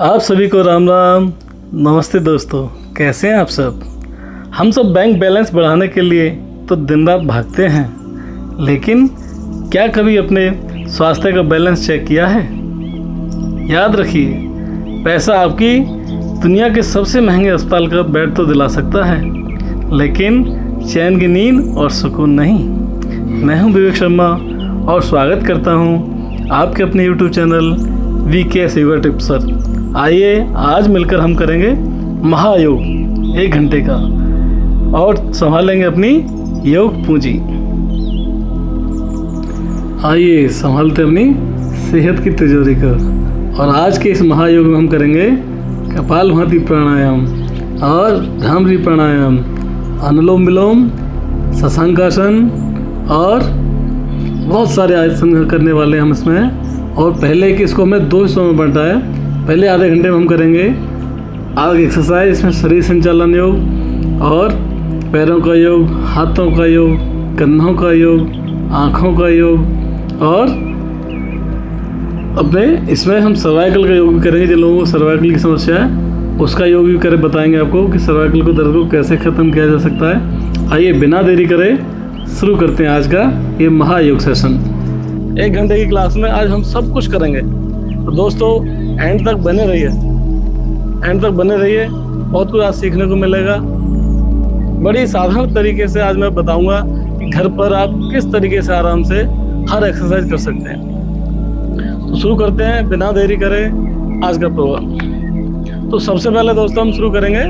आप सभी को राम राम। नमस्ते दोस्तों, कैसे हैं आप सब। हम सब बैंक बैलेंस बढ़ाने के लिए तो दिन रात भागते हैं, लेकिन क्या कभी अपने स्वास्थ्य का बैलेंस चेक किया है। याद रखिए, पैसा आपकी दुनिया के सबसे महंगे अस्पताल का बेड तो दिला सकता है, लेकिन चैन की नींद और सुकून नहीं। मैं हूं विवेक शर्मा और स्वागत करता हूं आपके अपने YouTube channel VK yoga tips पर। आइए आज मिलकर हम करेंगे महायोग 1 घंटे का और संभालेंगे अपनी योग पूंजी। आइए संभालते अपनी सेहत की तिजोरी को। और आज के इस महायोग में हम करेंगे कपालभाति प्राणायाम और भ्रामरी प्राणायाम, अनुलोम विलोम, शशांकासन और बहुत सारे आसन करने वाले हम इसमें। और पहले कि इसको हमें 2 हिस्सों में बांटा है। पहले आधे घंटे में हम करेंगे आग एक्सरसाइज, इसमें शरीर संचालन योग और पैरों का योग, हाथों का योग, कंधों का योग, आँखों का योग और अपने इसमें हम सर्वाइकल का योग भी करेंगे। जिन लोगों को सर्वाइकल की समस्या है उसका योग भी करें, बताएंगे आपको कि सर्वाइकल को दर्द को कैसे ख़त्म किया जा सकता है। आइए बिना देरी करे शुरू करते हैं आज का ये महायोग सेशन। 1 घंटे की क्लास में आज हम सब कुछ करेंगे, तो दोस्तों एंड तक बने रहिए, बहुत कुछ आज सीखने को मिलेगा। बड़ी साधारण तरीके से आज मैं बताऊंगा कि घर पर आप किस तरीके से आराम से हर एक्सरसाइज कर सकते हैं। तो शुरू करते हैं बिना देरी करें आज का प्रोग्राम। तो सबसे पहले दोस्तों हम शुरू करेंगे,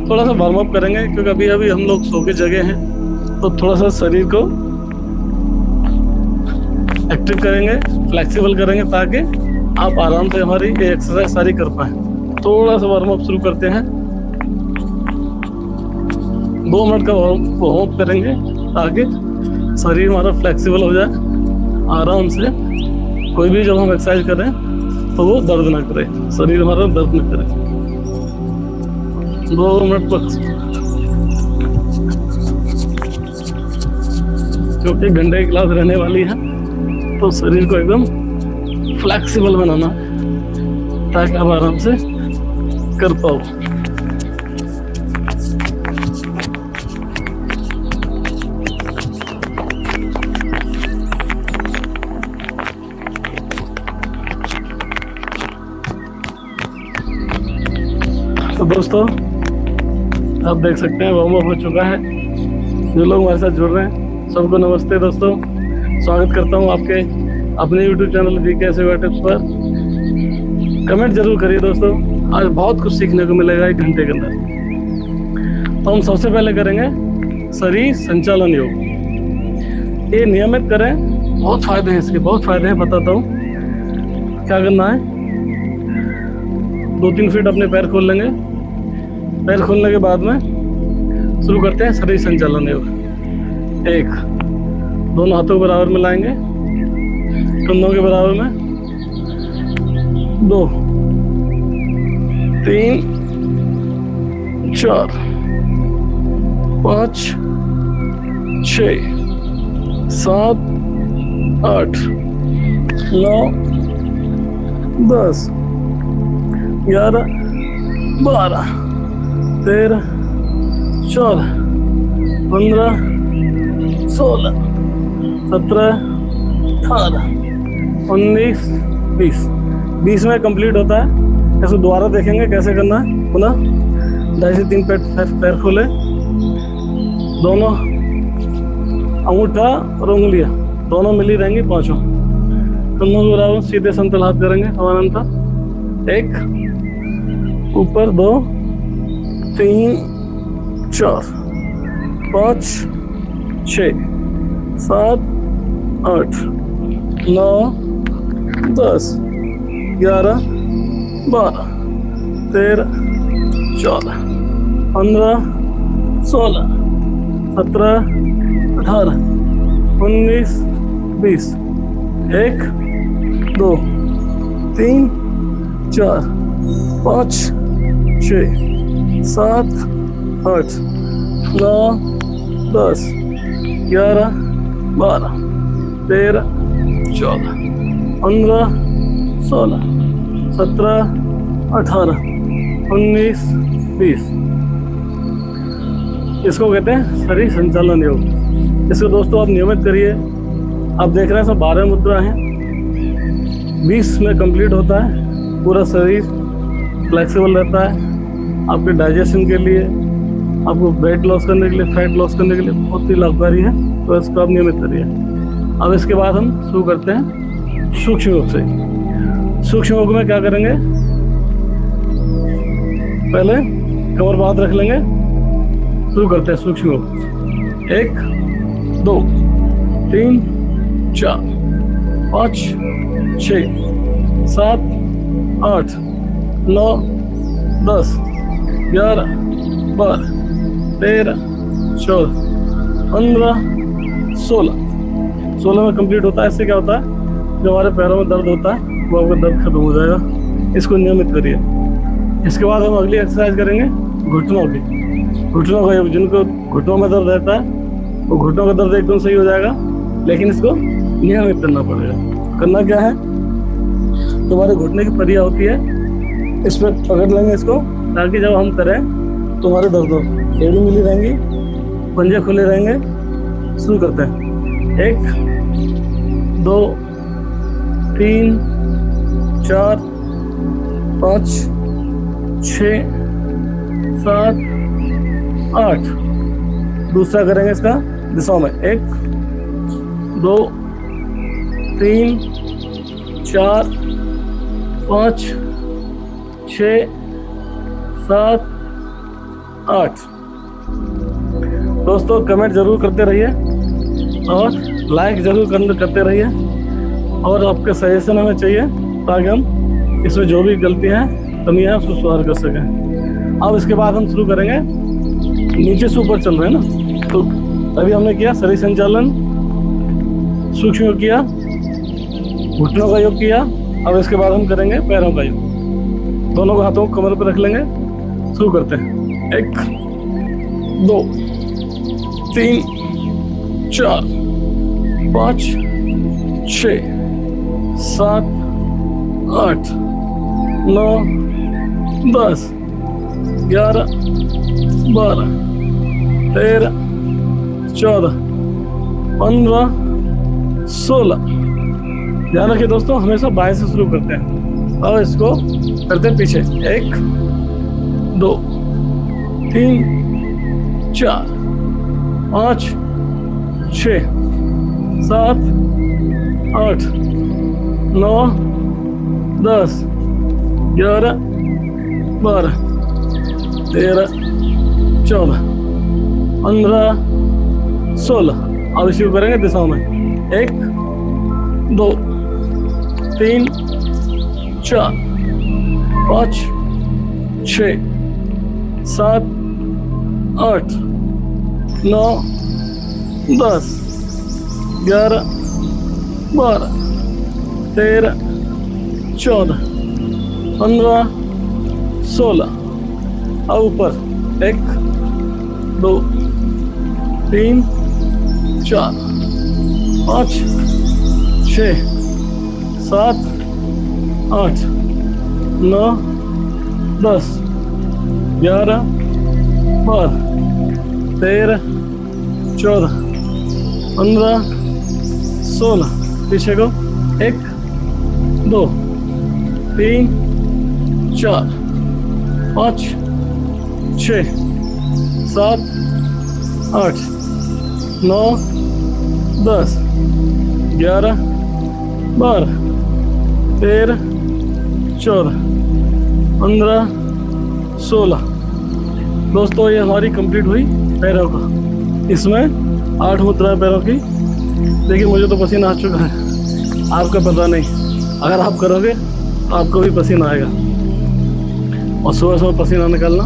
थोड़ा सा वार्म अप करेंगे, क्योंकि अभी अभी हम लोग सो के जगह हैं, तो थोड़ा सा शरीर को एक्टिव करेंगे, फ्लेक्सिबल करेंगे, ताकि आप आराम से हमारी एक्सरसाइज सारी कर पाएँ। थोड़ा सा वार्म अप शुरू करते हैं। 2 मिनट का वार्म अप करेंगे ताकि शरीर हमारा फ्लेक्सिबल हो जाए आराम से। कोई भी जब हम एक्सरसाइज करें तो वो दर्द ना करे, शरीर हमारा दर्द ना करे। 2 मिनट पर, क्योंकि 1 घंटे की क्लास रहने वाली है, तो शरीर को एकदम फ्लेक्सिबल बनाना ताकि आप आराम से कर पाओ। तो दोस्तों आप देख सकते हैं वार्म अप हो चुका है। जो लोग हमारे साथ जुड़ रहे हैं सबको नमस्ते दोस्तों, स्वागत करता हूं आपके अपने YouTube channel VK yoga tips पर। कमेंट जरूर करिए दोस्तों, आज बहुत कुछ सीखने को मिलेगा 1 घंटे के अंदर। तो हम सबसे पहले करेंगे शरीर संचालन योग। ये नियमित करें, बहुत फायदे हैं इसके, बहुत फायदे हैं, बताता हूँ। क्या करना है, 2-3 फीट अपने पैर खोल लेंगे। पैर खोलने के बाद में शुरू करते हैं शरीर संचालन योग। 1, दोनों हाथों को बराबर में लाएंगे, कंधों के बराबर में। 2, 3, 4, 5, 6, 7, 8, 9, 10, 11, 12, 13, 14, 15, 16, 17, 18, 19, 20 में कंप्लीट होता है। ऐसे दोबारा देखेंगे कैसे करना है। पुनः 2.5 से 3 पैर खोले, दोनों अंगूठा और उंगलियां दोनों मिली रहेंगी, पांचों कंधों के बराबर सीधे समतल हाथ करेंगे समानांतर। 1, ऊपर 2, 3, 4, 5, 6, 7, 8, 9, 10, 11, 12, 13, 14, 15, 16, 17, 18, 19, 20। 1, 2, 3, 4, 5, 6, 7, 8, 9, 10, 11, 12, 13, 14, 15, 16, 17, 18, 19, 20। इसको कहते हैं शरीर संचालन योग। इसको दोस्तों आप नियमित करिए। आप देख रहे हैं सब 12 मुद्रा हैं, 20 में कंप्लीट होता है। पूरा शरीर फ्लेक्सिबल रहता है। आपके डाइजेशन के लिए, आपको वेट लॉस करने के लिए, फैट लॉस करने के लिए बहुत ही लाभकारी है। तो इसको आप नियमित करिए। अब इसके बाद हम शुरू करते हैं सूक्ष्म योग से। सूक्ष्म योग में क्या करेंगे, पहले कमर पे हाथ रख लेंगे। शुरू करते हैं सूक्ष्म योग। 1, 2, 3, 4, 5, 6, 7, 8, 9, 10, 11, 12, 13, 14, 15, 16 में कंप्लीट होता है। इससे क्या होता है, जो हमारे पैरों में दर्द होता है वो आपका दर्द खत्म हो जाएगा। इसको नियमित करिए। इसके बाद हम अगली एक्सरसाइज करेंगे घुटनों की। घुटनों का, जिनको घुटनों में दर्द रहता है वो घुटनों का दर्द एकदम सही हो जाएगा, लेकिन इसको नियमित करना पड़ेगा। करना क्या है, तुम्हारे घुटने की परिया होती है, इस पर पकड़ लेंगे इसको, ताकि जब हम करें तुम्हारे दर्द हो, एड़ी मिली रहेंगी, पंजे खुले रहेंगे। शुरू करते हैं। 1, 2, 3, 4, 5, 6, 7, 8। दूसरा करेंगे इसका दिशाओं में। 1, 2, 3, 4, 5, 6, 7, 8। दोस्तों कमेंट जरूर करते रहिए और लाइक जरूर करते रहिए, और आपके सजेशन हमें चाहिए ताकि हम इसमें जो भी गलतियाँ हैं, कमियाँ हैं, उसको सुधार कर सकें। अब इसके बाद हम शुरू करेंगे, नीचे से ऊपर चल रहे हैं ना, तो अभी हमने किया शरीर संचालन, सूक्ष्म योग किया, घुटनों का योग किया। अब इसके बाद हम करेंगे पैरों का योग। दोनों को हाथों को कमर पर रख लेंगे। शुरू करते हैं। 1, 2, 3, 4, 5, 6, 7, 8, 9, 10, 11, 12, 13, 14, 15, 16। ध्यान रखिए दोस्तों, हमेशा बाएं से शुरू करते हैं और इसको करते हैं पीछे। 1, 2, 3, 4, 5, 6, 7, 8, 9, 10, 11, 12, 13, 14, 15, 16। अब इसी को करेंगे दिशाओं में। 1, 2, 3, 4, 5, 6, 7, 8, 9, 10, 11, 12, 13, 14, 15, 16। अब ऊपर 1, 2, 3, 4, 5, 6, 7, 8, 9, 10, 11, 12, 13, 14, 15, 16। पीछे को 1, 2, 3, 4, 5, 6, 7, 8, 9, 10, 11, 12, 13, 14, 15, 16। दोस्तों ये हमारी कंप्लीट हुई पैरों का। इसमें 8 मुद्रा पैरों की। देखिए मुझे तो पसीना आ चुका है, आपका पता नहीं। अगर आप करोगे तो आपको भी पसीना आएगा। और सुबह सुबह पसीना निकालना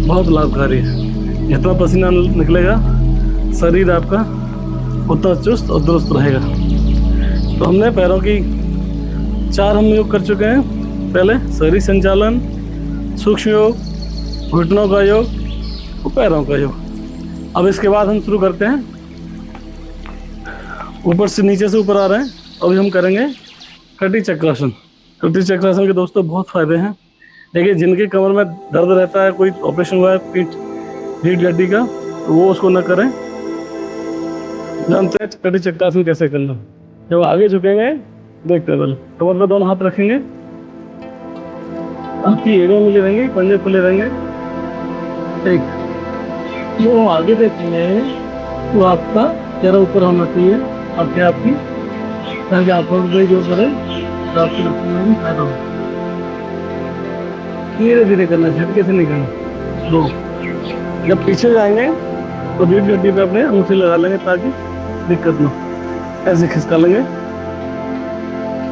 बहुत लाभकारी है। जितना पसीना निकलेगा शरीर आपका उतना चुस्त और दुरुस्त रहेगा। तो हमने पैरों की 4 हम योग कर चुके हैं। पहले शरीर संचालन, सूक्ष्म योग, घुटनों का योग और पैरों का योग। अब इसके बाद हम शुरू करते हैं, ऊपर से नीचे से ऊपर आ रहे हैं। अभी हम करेंगे कटी चक्रासन। कटी चक्रासन के दोस्तों बहुत फायदे हैं। देखिए जिनके कमर में दर्द रहता है, कोई ऑपरेशन हुआ है पीठ रीढ़ की हड्डी का, तो वो उसको न करें। जानते हैं कटी चक्रासन कैसे करना। जब आगे झुकेंगे, देखते हैं, कमर पे दोनों हाथ रखेंगे, आपकी एड़ियां मिली रहेंगी, पंजे खुले रहेंगे। एक जो आगे देखेंगे तो आपका चेहरा ऊपर होना चाहिए, आपके आपकी, ताकि आपको कोई जो करे तो आपकी रखने में फायदा हो। धीरे धीरे करना, झटके से नहीं करना। दो, जब पीछे जाएंगे तो रीढ़ की हड्डी पे अपने अंगूठी लगा लेंगे ताकि दिक्कत ना, ऐसे खिसका लेंगे।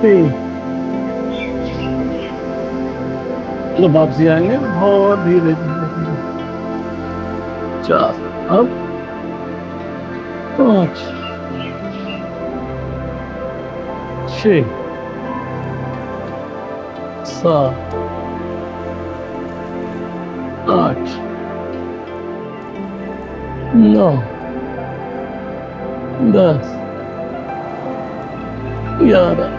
तीन, तो वापसी आएंगे और धीरे धीरे। चार, अब पाँच, छः, सात, आठ, 9, 10, 11,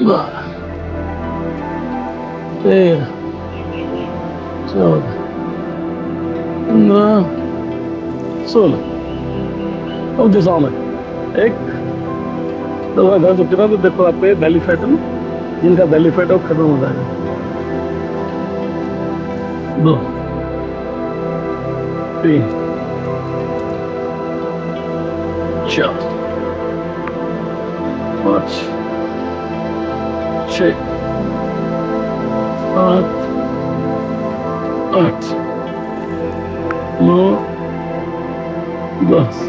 12, 13, 14, 15, 16। अब दिशाओं में एक, तो मैं घर चुके ना, तो देखो आपके बेली फैट है, जिनका बेली फैट है वो खत्म हो जाएगा। 2, 3, 4, 5, 6, 7, 8, 9, 10,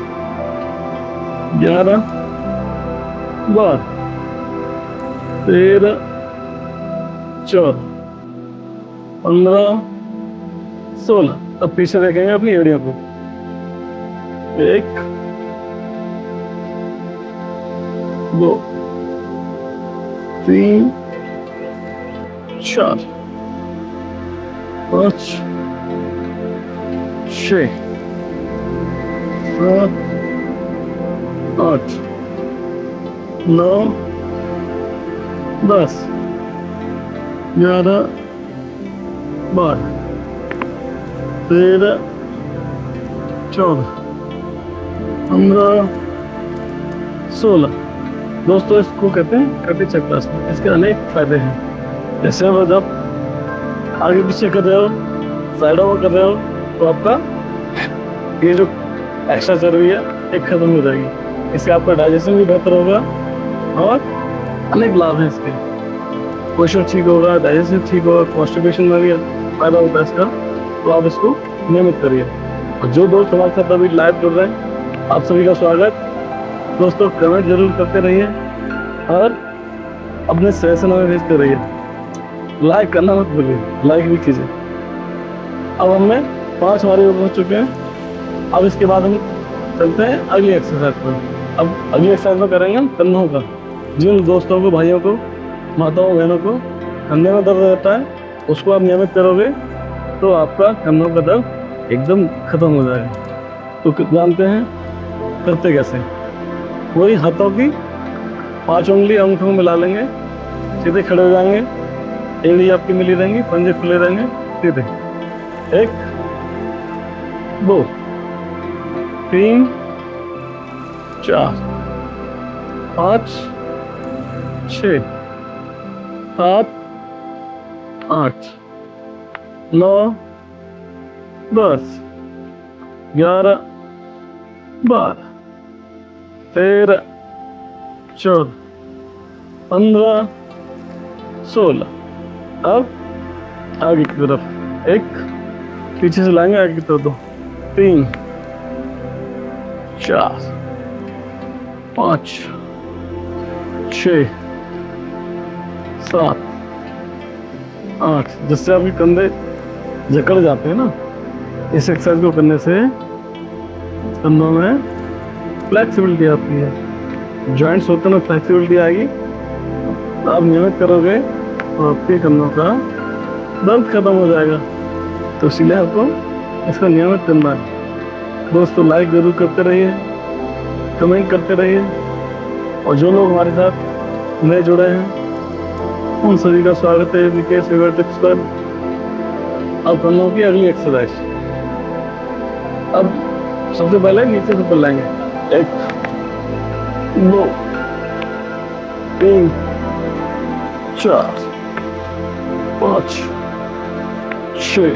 11, 12, 13, 14, 15, 16। अब पीछे देखेंगे अपनी एड़ियों को। 1, 2, 3, 4, 5, 6, 7, 8, 9, 10, 11, 12, 13, 14, 15, 16। दोस्तों इसको कहते हैं कटी चक्रासन। इसके अनेक फायदे हैं। जैसे अब जब आगे पीछे कर रहे हो, साइडों में कर रहे हो, तो आपका ये जो एक्स्ट्रा चर्बी है एक खत्म हो जाएगी। इससे आपका डाइजेशन भी बेहतर होगा और अनेक लाभ हैं इसके। पोषण ठीक होगा, डाइजेशन ठीक होगा, कॉन्स्टिपेशन में भी फायदा होता है इसका। तो आप इसको नियमित करिए। और जो दोस्त हमारे साथ अभी लाइव जुड़ रहे हैं, आप सभी का स्वागत। दोस्तों कमेंट जरूर करते रहिए और अपने सजेशन हमें भेजते रहिए। लाइक करना मत भूलिए, लाइक भी कीजिए। अब हमें 5 हमारे ऊपर हो चुके हैं। अब इसके बाद हम चलते हैं अगली एक्सरसाइज पर। अब अगली एक्सरसाइज में करेंगे हम कंधों का। जिन दोस्तों को, भाइयों को, माताओं बहनों को कंधे में दर्द रहता है, उसको आप नियमित करोगे तो आपका कंधों का दर्द एकदम खत्म हो जाएगा। तो जानते हैं करते कैसे? वही हाथों की 5 उंगली अंगूठों में मिला लेंगे, सीधे खड़े हो जाएंगे, एड़ी आपकी मिली रहेंगी, पंजे खुले रहेंगे, सीधे। 1, 2, 3, 4, 5, 6, 7, 8, 9, 10, 11, 12, 13, 14, 15, 16। अब आगे की तरफ, 1 पीछे से लाएंगे, आगे की तरफ 2, 3, 4, 5, 6, 7, 8। जिससे आपके कंधे जकड़ जाते हैं ना, इस एक्सरसाइज को करने से कंधों में फ्लेक्सिबिलिटी आती है, जॉइंट्स होते हैं ना, फ्लेक्सिबिलिटी आएगी। आप नियमित करोगे तो आपके कंधों का दर्द खत्म हो जाएगा। तो इसलिए आपको इसका नियमित करना है। दोस्तों लाइक जरूर करते रहिए, कमेंट करते रहिए, और जो लोग हमारे साथ नए जुड़े हैं उन सभी का स्वागत है विकेश फिगर टिप्स पर। अब करना होगी अगली एक्सरसाइज। अब सबसे पहले नीचे से लाएंगे। 1 2 3 4 5 6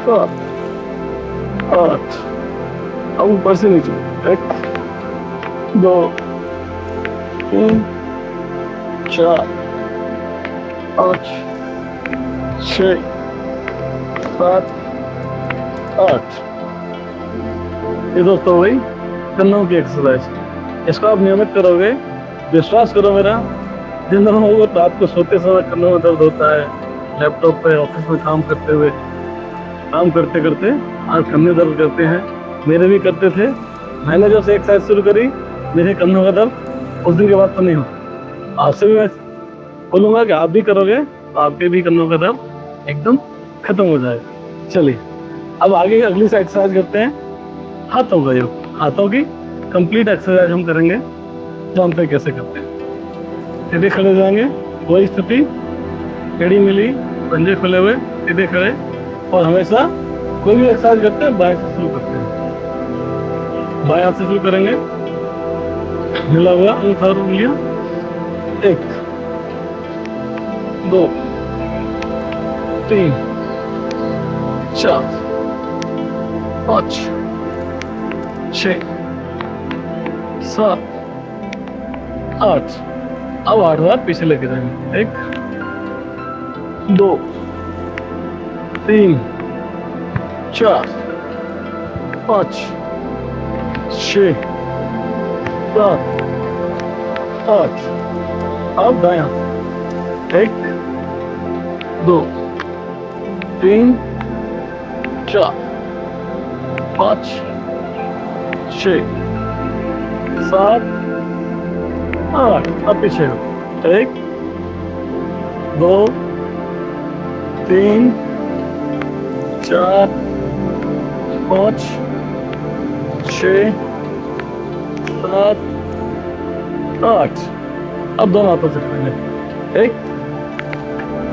7 8। अब ऊपर से नीचे 1 2 3 4 5 6 7 8। ये दोस्तों वही कन्नों की एक्सरसाइज। इसको आप नियमित करोगे, विश्वास करो मेरा, दिन भर होगा रात को सोते समय कन्नों में दर्द होता है। लैपटॉप पे ऑफिस में काम करते हुए, काम करते करते आज कन्ने दर्द करते हैं। मेरे भी करते थे। मैंने जब से एक्सरसाइज शुरू करी, मेरे कन्नों का दर्द उस दिन के बाद तो नहीं हुआ। आज से भी मैं बोलूँगा कि आप भी करोगे तो आपके भी कन्नों का दर्द एकदम खत्म हो जाएगा। चलिए अब आगे अगली सा एक्सरसाइज करते हैं, हाथों का योग। हाथों की कंप्लीट एक्सरसाइज हम करेंगे, जानते हैं कैसे करते हैं। सीधे खड़े हो जाएंगे, वही स्थिति, एड़ी मिली, पंजे खुले हुए, सीधे खड़े। और हमेशा कोई भी एक्सरसाइज करते हैं बाएं से शुरू करते हैं। बाएं हाथ से शुरू करेंगे, मिला हुआ अंगूठा और उंगलियां। 1 2 3 4 5 6 7 8। अब 8 बार पीछे लेके जाएंगे। 1 2 3 4 5 6 7 8। अब दाएं हाथ 1 2 3 4 5 6 7 8। अब पीछे 1 2 3 4 5 6 7 8। अब दोनों हाथों से करेंगे। 1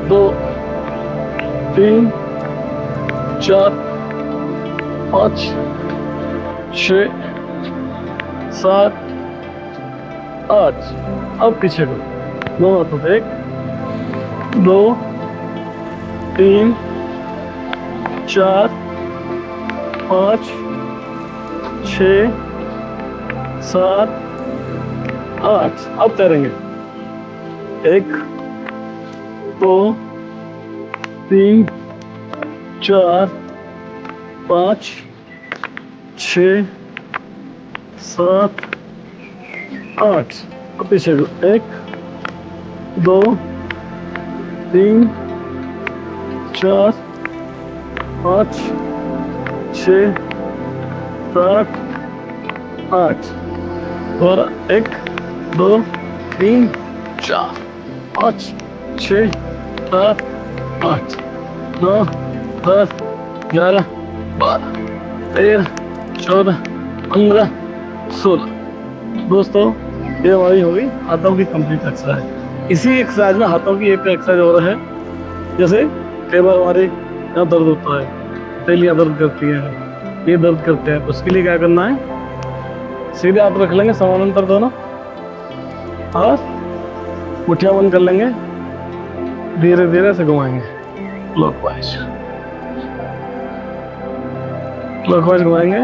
2 3 4 5 6 7 8। अब पीछे को दोनों हाथों से 1 2 3 4 5 6 7 8। अब तैरेंगे। 1 2 3 4 5 6 7 8। अब पीछे 1 2 3 4 5 6 7 8। और 1 2 3 4 5 6 7 8 9 10 11 12 13 14 15 16। दोस्तों ये हमारी हो गई हाथों की कंप्लीट एक्सरसाइज। इसी एक्सरसाइज में हाथों की एक एक्सरसाइज और है। जैसे कई बार हमारे यहाँ दर्द होता है, हथेलियाँ दर्द करती हैं, ये दर्द करते हैं, तो उसके लिए क्या करना है, सीधे हाथ रख लेंगे समानांतर दोनों और मुठियाँ बंद कर लेंगे, धीरे धीरे से घुमाएंगे क्लॉकवाइज। क्लॉकवाइज घुमाएंगे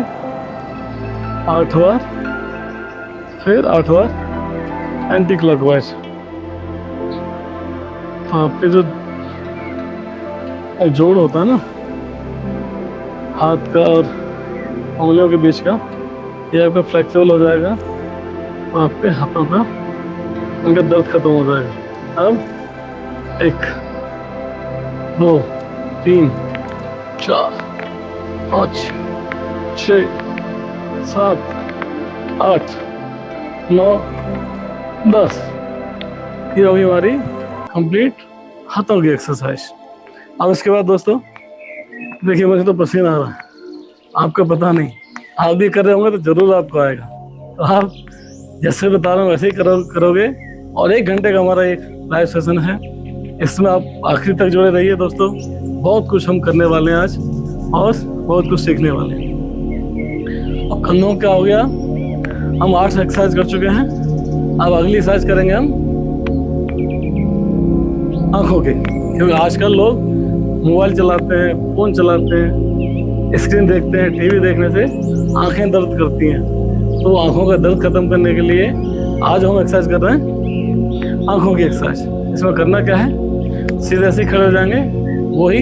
8 बार, फिर 8 बार एंटी क्लॉकवाइज। तो आपके जो जोड़ होता है ना हाथ का और उंगलियों के बीच का, ये आपका फ्लेक्सिबल हो जाएगा, तो आपके हाथों का उनका दर्द खत्म हो जाएगा। अब 1 2 3 4 5 6 7 8 9 10। ये होगी हमारी कंप्लीट हाथों की एक्सरसाइज। अब इसके बाद दोस्तों देखिए मुझे तो पसीना आ रहा है, आपको पता नहीं, आप भी कर रहे होंगे तो जरूर आपको आएगा। तो आप जैसे बता रहा हूँ वैसे ही करोगे और 1 घंटे का हमारा एक लाइव सेशन है, इसमें आप आखिरी तक जुड़े रहिए दोस्तों। बहुत कुछ हम करने वाले हैं आज और बहुत कुछ सीखने वाले हैं। अब कंधों क्या हो गया, हम 8 एक्सरसाइज कर चुके हैं। अब अगली एक्सरसाइज करेंगे हम आंखों के, क्योंकि आजकल लोग मोबाइल चलाते हैं, फ़ोन चलाते हैं, स्क्रीन देखते हैं, टीवी देखने से आंखें दर्द करती हैं। तो आंखों का दर्द खत्म करने के लिए आज हम एक्सरसाइज कर रहे हैं आंखों की एक्सरसाइज। इसमें करना क्या है, सीधे ऐसे खड़े हो जाएंगे, वही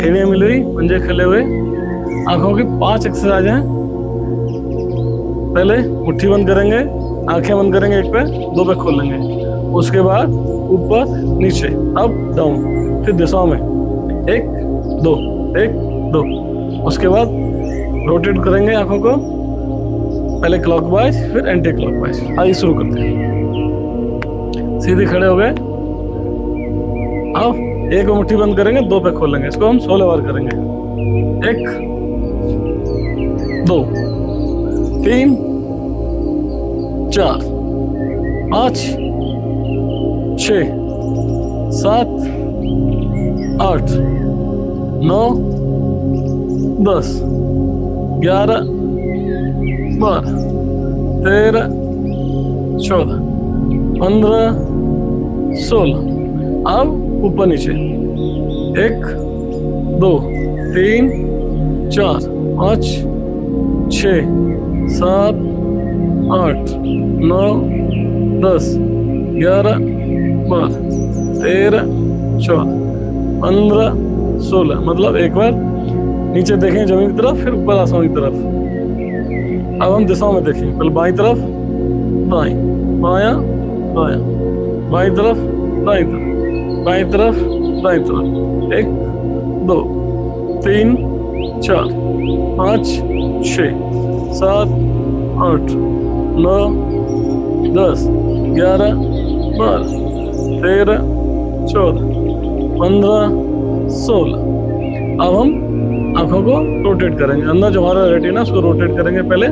एड़ियाँ मिली हुई, पंजे खुले हुए। आंखों की 5 एक्सरसाइज हैं। पहले मुट्ठी बंद करेंगे, आंखें बंद करेंगे, एक पे 2 पे खोल लेंगे। उसके बाद ऊपर नीचे, अप डाउन, फिर दिशाओं में 1 2 1 2। उसके बाद रोटेट करेंगे आंखों को, पहले क्लॉकवाइज फिर एंटी क्लॉकवाइज। आइए शुरू करते हैं। सीधे खड़े हो गए, अब 1 मुट्ठी बंद करेंगे, 2 पे खोलेंगे। इसको हम 16 बार करेंगे। 1 2 3 4 5 6 7 8 9 10 11 12 13 14 15 16। अब ऊपर नीचे 1 2 3 4 5 6 7 8 9 10 11 12 13 14 15 16। मतलब एक बार नीचे देखें जमीन की तरफ, फिर ऊपर आसमान की तरफ। अब हम दिशाओं में देखें, पहले बाईं तरफ दाएं, बायां दायां, बाईं तरफ दाईं तरफ, बाईं तरफ दाईं तरफ। 1 2 3 4 5 6 7 8 9 10 11 12 13 14 15 16। अब हम आंखों को रोटेट करेंगे, अंदर जो हमारा रेटिना उसको रोटेट करेंगे, पहले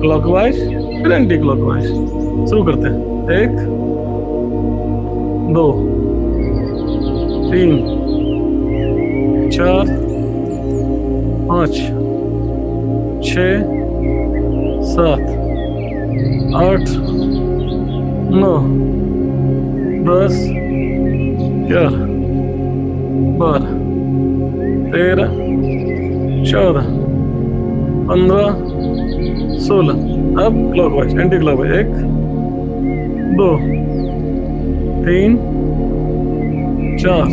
क्लॉकवाइज फिर एंटी क्लॉकवाइज। शुरू करते हैं। 1 2 3 4 5 6 7 8 9 10 11 12 13 14 15 16। अब क्लॉकवाइज एंटी क्लॉकवाइज। 1 2 3 4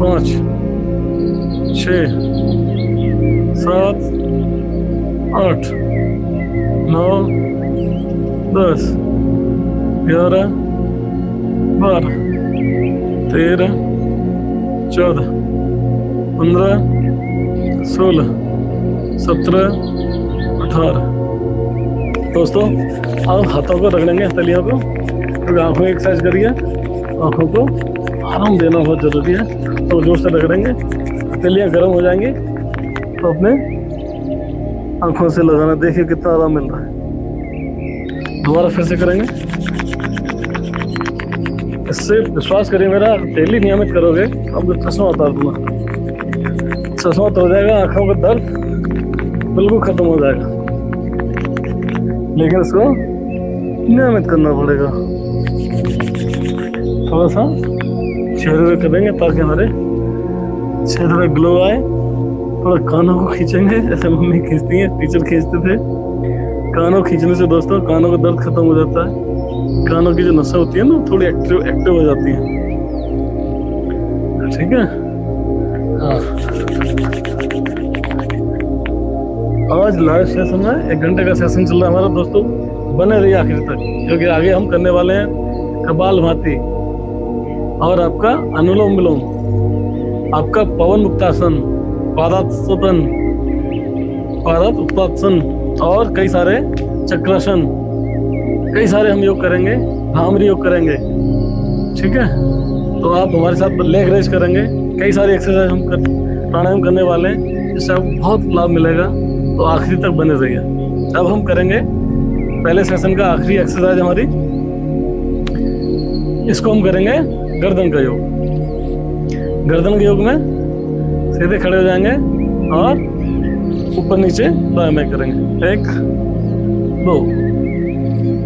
5 6 7 8 9 10 11 12 13 14 15 16 17 18। दोस्तों अब हाथों को रगड़ेंगे, तलियों को, क्योंकि आंखों की एक्सरसाइज करिए। आंखों को आराम देना बहुत ज़रूरी है, तो जोर से रगड़ेंगे, तलियाँ गर्म हो जाएंगी तो अपने आंखों से लगाना। देखिए कितना आराम मिल रहा है। दोबारा फिर से करेंगे। इससे विश्वास करिए मेरा, डेली नियमित करोगे आपको चश्मा उतार दूंगा। चश्मा तो हो जाएगा, आंखों का दर्द बिल्कुल खत्म हो जाएगा, लेकिन इसको नियमित करना पड़ेगा। थोड़ा सा चेहरे पे करेंगे ताकि हमारे चेहरे में ग्लो आए। थोड़ा कानों को खींचेंगे, जैसे मम्मी खींचती हैं, टीचर खींचते थे। कानों खींचने से दोस्तों कानों का दर्द खत्म हो जाता है। कानों की जो नसें होती है ना, थोड़ी एक्टिव हो जाती हैं। ठीक है। हाँ, आज लाइव सेशन है, 1 घंटे का सेशन चल रहा है हमारा। दोस्तों बने रहिए आखिर तक, क्योंकि आगे हम करने वाले हैं कपालभाति और आपका अनुलोम विलोम, आपका पवन मुक्तासन, पादात्सन, पादत उत्तासन और कई सारे चक्रासन, कई सारे हम योग करेंगे, भ्रामरी योग करेंगे। ठीक है, तो आप हमारे साथ लेग रेज करेंगे, कई सारी एक्सरसाइज हम प्राणायाम करने वाले हैं, इससे आपको बहुत लाभ मिलेगा। तो आखिरी तक बने रहिए। अब हम करेंगे पहले सेशन का आखिरी एक्सरसाइज हमारी इसको हम करेंगे गर्दन का योग। गर्दन के योग में सीधे खड़े हो जाएंगे और ऊपर नीचे प्राणायाम करेंगे। 1 2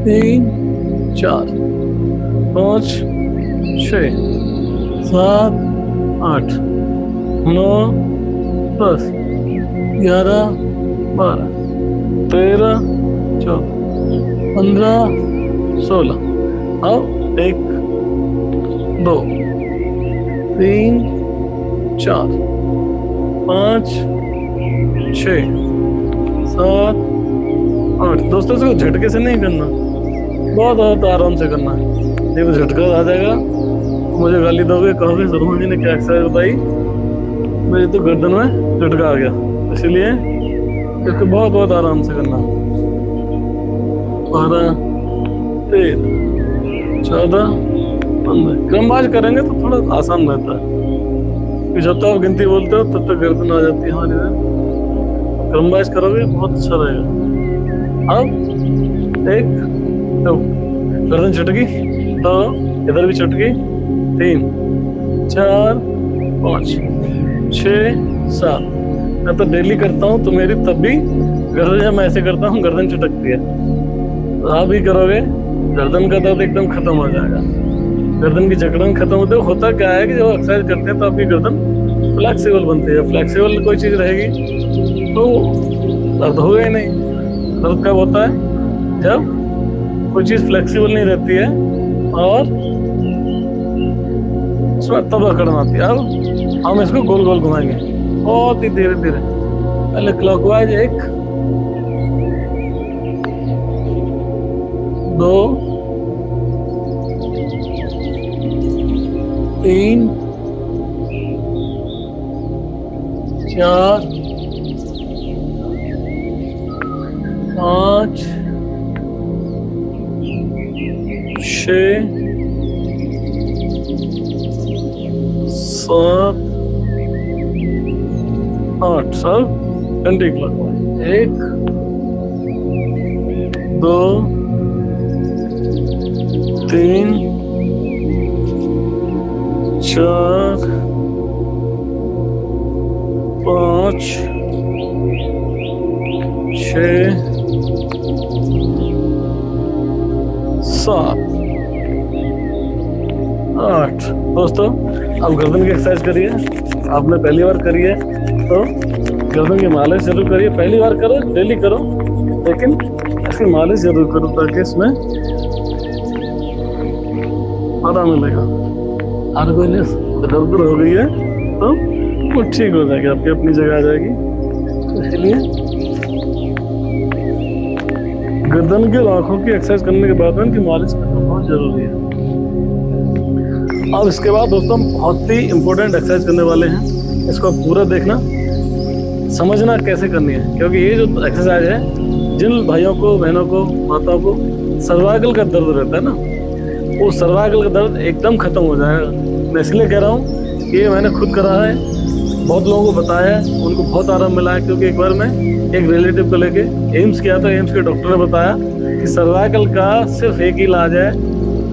3 4 5 6 7 8 9 10 11 12 13 14 15 16। अब 1 2 3 4 5 6 7 8। दोस्तों इसको झटके से नहीं करना, बहुत बहुत आराम से करना है, नहीं तो झटका आ जाएगा तो मुझे गाली दोगे, कहोगे सलमान जी ने क्या एक्सरसाइज बताई, मेरी तो गर्दन में झटका आ गया। इसलिए इसको बहुत बहुत आराम से करना। 12 13 14 15। क्रमवार करेंगे तो थोड़ा आसान रहता है, कि जब तक आप गिनती बोलते हो तब तक गर्दन आ जाती है हमारी इधर। क्रमवार करोगे बहुत अच्छा रहेगा। अब 1 2 गर्दन चटकी, 2 इधर भी चटकी, 3 4 5 6 7। मैं तो डेली करता हूँ तो मेरी तब भी गर्दन, जब मैं ऐसे करता हूँ गर्दन चटकती है। तो आप भी करोगे, गर्दन का दर्द एकदम खत्म हो जाएगा। गर्दन की जकड़न खत्म होता क्या है कि जब एक्सरसाइज करते हैं तो आपकी गर्दन फ्लेक्सिबल बनती है। फ्लेक्सिबल कोई चीज़ रहेगी तो दर्द होगा ही नहीं। दर्द कब होता है? जब कोई चीज़ फ्लेक्सिबल नहीं रहती है और उसमें तब अकड़न आती है। अब हम इसको गोल गोल घुमाएंगे बहुत ही धीरे धीरे। पहले क्लॉकवाइज 1 2 3 4 5 6 7 8। सब एंटी क्लॉकवाइज 1 2 3 4 5 6 7 8। दोस्तों अब गर्दन की एक्सरसाइज करिए। आपने पहली बार करी है तो गर्दन की मालिश जरूर करिए। पहली बार करो, डेली करो, लेकिन इसकी मालिश जरूर करो ताकि इसमें आराम मिलेगा। हर कोई दर्द हो गई है तो वो ठीक हो जाएगी, आपकी अपनी जगह आ जाएगी। इसलिए गर्दन की और आंखों की एक्सरसाइज करने के बाद में इनकी मालिश करना बहुत जरूरी है। अब इसके बाद दोस्तों हम बहुत ही इंपॉर्टेंट एक्सरसाइज करने वाले हैं। इसको पूरा देखना, समझना कैसे करनी है, क्योंकि ये जो एक्सरसाइज है जिन भाइयों को, बहनों को, माताओं को सर्वाइकल का दर्द रहता है ना, वो सर्वाइकल का दर्द एकदम खत्म हो जाएगा। मैं इसलिए कह रहा हूँ कि ये मैंने खुद करा है, बहुत लोगों को बताया है, उनको बहुत आराम मिला है। क्योंकि एक बार मैं एक रिलेटिव को लेके एम्स गया था, एम्स के डॉक्टर ने बताया कि सर्वाइकल का सिर्फ एक ही इलाज है,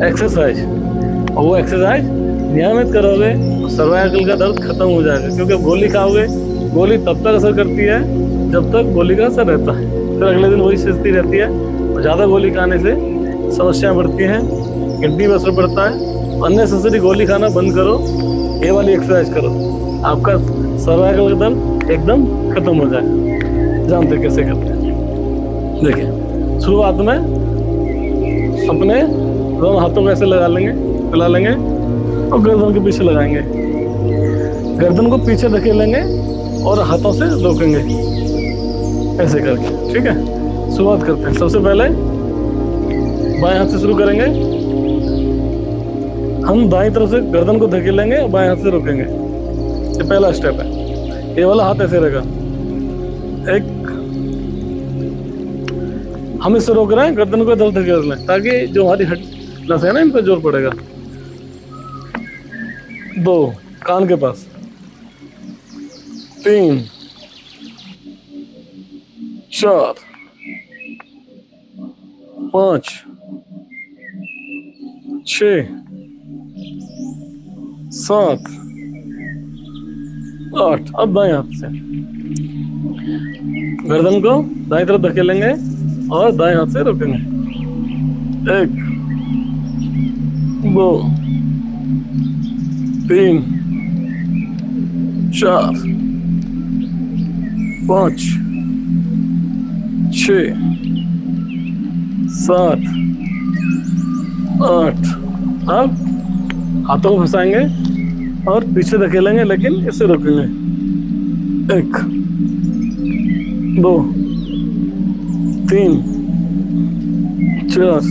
एक्सरसाइज। और वो एक्सरसाइज नियमित करोगे तो सर्वाइकल का दर्द खत्म हो जाएगा। क्योंकि अब गोली खाओगे, गोली तब तक असर करती है जब तक गोली का असर रहता है, फिर अगले दिन वही स्थिति रहती है। और ज़्यादा गोली खाने से समस्याएं बढ़ती हैं, किडनी पर असर पड़ता है। अननेसेसरी गोली खाना बंद करो, ये वाली एक्सरसाइज करो, आपका सर्वाइकल का दर्द एकदम खत्म हो जाएगा। जानते कैसे करते हैं? देखिए, शुरुआत में अपने दोनों हाथों को ऐसे लगा लेंगे, फैला लेंगे और गर्दन के पीछे लगाएंगे। गर्दन को पीछे धकेलेंगे और हाथों से रोकेंगे ऐसे करके। ठीक है, शुरुआत करते हैं। सबसे पहले बाएं हाथ से शुरू करेंगे। हम दाईं तरफ से गर्दन को धकेलेंगे और बाएं हाथ से रोकेंगे। ये पहला स्टेप है। ये वाला हाथ ऐसे रहेगा। एक हम इससे रोक रहे हैं, गर्दन को इधर धकेल लें ताकि जो हमारी नस है ना, इन पर जोर पड़ेगा। 2 कान के पास, 3 4 5 6 7, 8। अब बाएं हाथ से गर्दन को दाएं तरफ धकेलेंगे और दाएं हाथ से रोकेंगे। 1, 2, 3, 4, 5, 6, 7, 8। अब हाथों को फंसाएंगे और पीछे धकेलेंगे, लेकिन इसे रोकेंगे। 1, 2, 3, 4,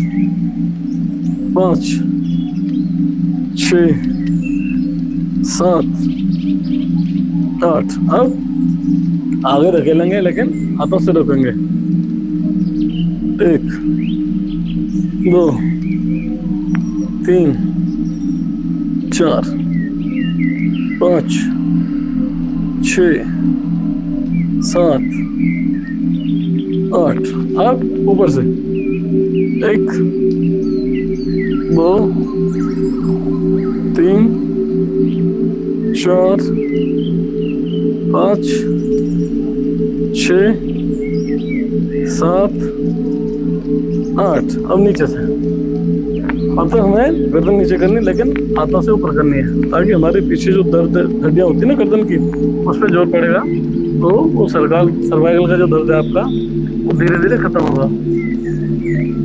5, 6, 7, 8। अब आगे धकेलेंगे, लेकिन हाथों से रोकेंगे। 1, 2, 3, 4, 5, 6, 7, 8। अब ऊपर से 1, 2, 3, 4, 5, 6, 7, 8। अब नीचे से, अब तो हमें गर्दन नीचे करनी, लेकिन हाथों से ऊपर करनी है, ताकि हमारे पीछे जो दर्द हड्डियां होती है ना गर्दन की, उस पर जोर पड़ेगा, तो वो सर्वाइकल का जो दर्द है आपका, वो धीरे धीरे खत्म होगा।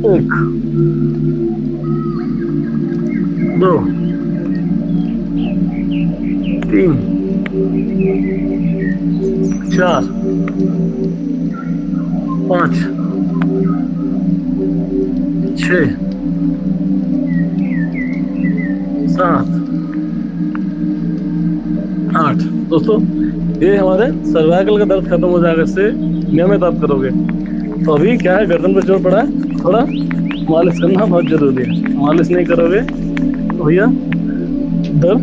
1, 2, 3, 4, 5, 6, 7, 8। दोस्तों, ये हमारे सर्वाइकल का दर्द खत्म हो जाएगा इससे नियमित आप करोगे। तो अभी क्या है, गर्दन पे जोर पड़ा है, थोड़ा मालिश करना बहुत जरूरी है। मालिश नहीं करोगे तो भैया दर्द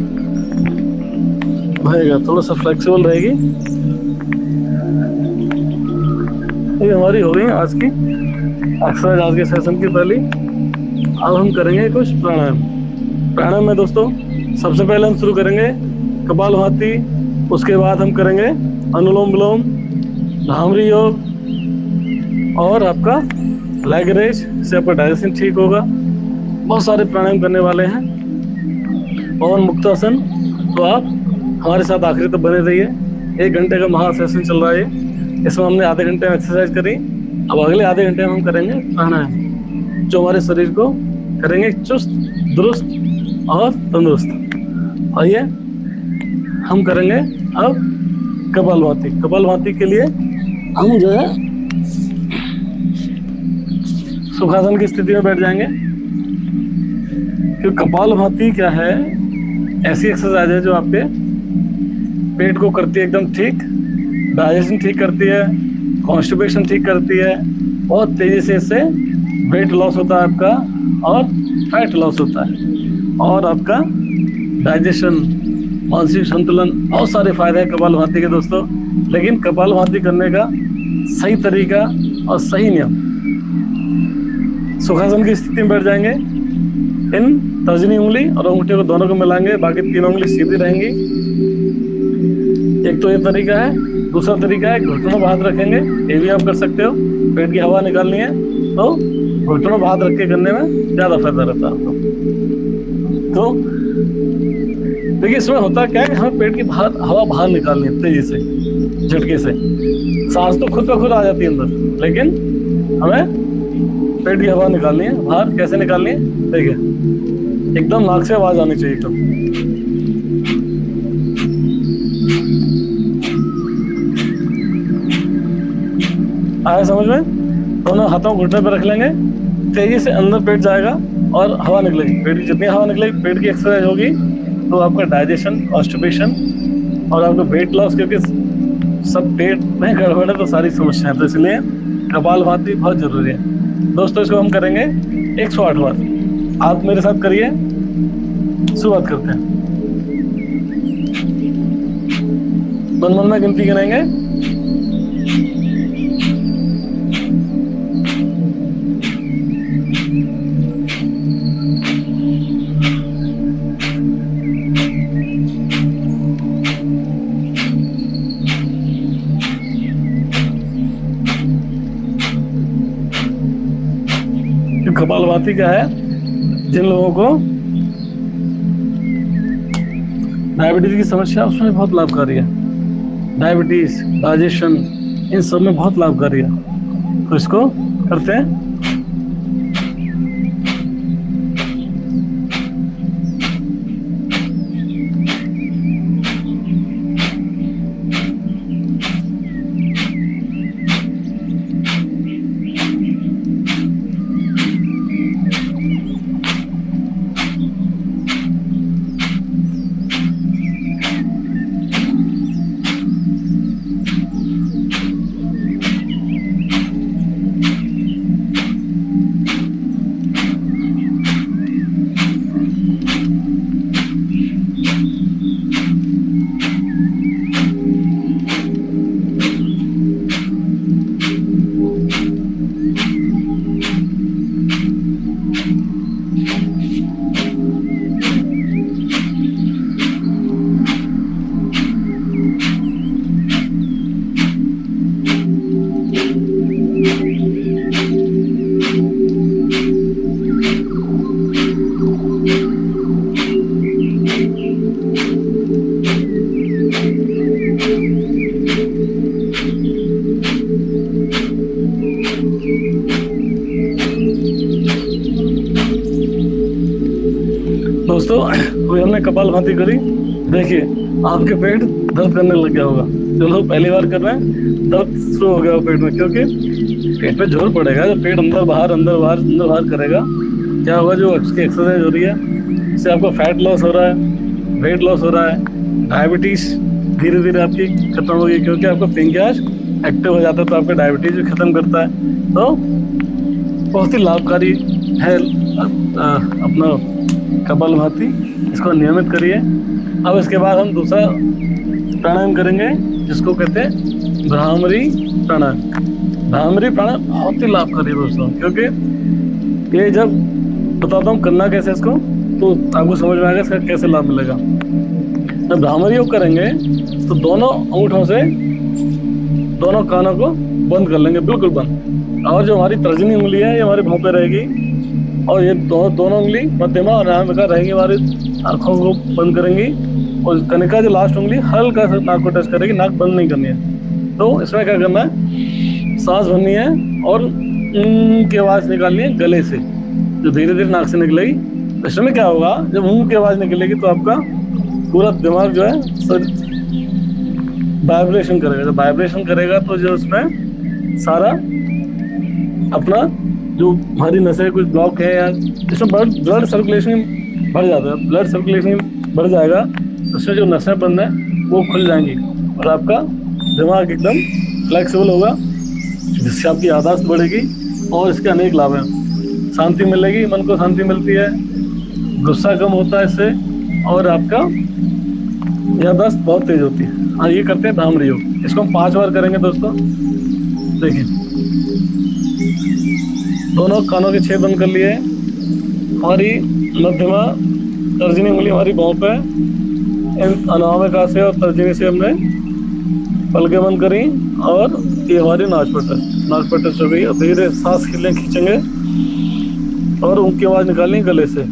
भरेगा, थोड़ा सा फ्लेक्सिबल रहेगी। ये हमारी हो गई आज की एक्सरसाइज, आज के सेशन की पहली। अब हम करेंगे कुछ प्राणायाम। प्राणायाम में दोस्तों सबसे पहले हम शुरू करेंगे कपालभाति, उसके बाद हम करेंगे अनुलोम विलोम, भ्रामरी योग और आपका लेग रेज, इससे आपका डाइजेशन ठीक होगा। बहुत सारे प्राणायाम करने वाले हैं। पवन मुक्तासन, तो आप हमारे साथ आखिरी तक बने रहिए। 1 घंटे का महा सेशन चल रहा है, इसमें हमने आधे घंटे में एक्सरसाइज करी। अब अगले आधे घंटे में हम करेंगे प्राणायाम, जो हमारे शरीर को करेंगे चुस्त, दुरुस्त और तंदुरुस्त। आइए हम करेंगे अब कपालभाति। कपालभाति के लिए हम जो है सुखासन की स्थिति में बैठ जाएंगे। क्योंकि कपालभाति क्या है, ऐसी एक्सरसाइज है जो आपके पेट को करती है एकदम ठीक, डाइजेशन ठीक करती है, कॉन्स्टिपेशन ठीक करती है, बहुत तेजी से इससे वेट लॉस होता है आपका और फैट लॉस होता है, और आपका डाइजेशन, मानसिक संतुलन, बहुत सारे फायदे हैं कपालभाति के दोस्तों। लेकिन कपालभाति करने का सही तरीका और सही नियम, सुखासन की स्थिति में बैठ जाएंगे। इन तर्जनी उंगली और अंगूठे को दोनों को मिलाएंगे, बाकी 3 उंगली सीधी रहेंगी। एक तो ये तरीका है। दूसरा तरीका है घुटनों पर हाथ रखेंगे, ये भी आप कर सकते हो। पेट की हवा निकालनी है तो घुटनों पर हाथ रख के करने में ज़्यादा फायदा रहता है आपको। तो देखिए इसमें होता क्या है, हमें पेट की हवा बाहर निकालनी है तेजी से, झटके से। सांस तो खुद ब खुद आ जाती है अंदर, लेकिन हमें पेट की हवा निकालनी है बाहर। कैसे निकालनी है देखिए, एकदम नाक से आवाज आनी चाहिए एकदम। आया समझ में? दोनों हाथों घुटने पर रख लेंगे, तेजी से अंदर पेट जाएगा और हवा निकलेगी। पेट की जितनी हवा निकलेगी, पेट की एक्सरसाइज होगी, तो आपका डाइजेशन, कॉन्स्टिपेशन और आपका वेट लॉस, क्योंकि सब पेट में गड़बड़ है तो सारी समस्याएं, तो इसलिए कपालभाति बहुत जरूरी है दोस्तों। इसको हम करेंगे 108 बार। आप मेरे साथ करिए, शुरुआत करते हैं। मन में गिनती गिनाएंगे। कपालभाति क्या है, जिन लोगों को डायबिटीज की समस्या, उसमें बहुत लाभकारी है। डायबिटीज, डाइजेशन, इन सब में बहुत लाभकारी है। तो इसको करते हैं। दोस्तों, अभी हमने कपालभाति करी। देखिए, आपके पेट दर्द करने लग गया होगा। जो लोग पहली बार कर रहे हैं, दर्द शुरू हो गया हो पेट में, क्योंकि पेट पे जोर पड़ेगा। जब पेट अंदर बाहर अंदर बाहर अंदर बाहर करेगा, क्या होगा, जो उसकी एक्सरसाइज हो रही है, इससे आपको फैट लॉस हो रहा है, वेट लॉस हो रहा है, डायबिटीज धीरे धीरे आपकी खत्म होगी, क्योंकि आपका पेनक्रियास एक्टिव हो जाता है, तो आपका डायबिटीज भी खत्म करता है। तो बहुत ही लाभकारी है अपना कपालभाति। इसको नियमित करिए। अब इसके बाद हम दूसरा प्राणायाम करेंगे, जिसको कहते हैं भ्रामरी प्राणायाम। भ्रामरी प्राणायाम बहुत ही लाभकारी है दोस्तों, क्योंकि ये जब बताता हूँ करना कैसे इसको, तो आपको समझ में आएगा इसका कैसे लाभ मिलेगा। जब भ्रामरी योग करेंगे तो दोनों अंगूठों से दोनों कानों को बंद कर लेंगे, बिल्कुल बंद। और जो हमारी तर्जनी उंगली है, ये हमारे भौं पे रहेगी, और ये दोनों उंगली मध्यमा और नामिका रहेंगी, हमारी आंखों को बंद करेंगी, और कनिका जो लास्ट उंगली हल्का सा नाक को टच करेगी, नाक बंद नहीं करनी है। तो इसमें क्या करना है, सांस भरनी है और की आवाज़ निकालनी है गले से, जो धीरे धीरे नाक से निकलेगी। इसमें क्या होगा, जब की आवाज़ निकलेगी तो आपका पूरा दिमाग जो है वाइब्रेशन करेगा। जब वाइब्रेशन करेगा तो जो उसमें सारा अपना जो हमारी नसें कुछ ब्लॉक है या इसमें ब्लड सर्कुलेशन बढ़ जाता है, ब्लड सर्कुलेशन बढ़ जाएगा, उसमें जो नसें बंद है वो खुल जाएंगी, और आपका दिमाग एकदम फ्लेक्सिबल होगा, जिससे आपकी याददाश्त बढ़ेगी। और इसके अनेक लाभ हैं। शांति मिलेगी, मन को शांति मिलती है, गुस्सा कम होता है इससे, और आपका याददाश्त बहुत तेज होती है। हाँ, ये करते हैं भ्रामरी योग। इसको हम 5 बार करेंगे दोस्तों। देखिए, दोनों कानों के छेद बंद कर लिए, हमारी मध्यमा तर्जनी उंगली हमारी भौं पे, अनामिका से और तर्जनी से हमने पलकें बंद करी, और ये हमारी नाक पे टच हो गई। और धीरे सांस खींचेंगे और उनकी आवाज़ निकालनी गले से।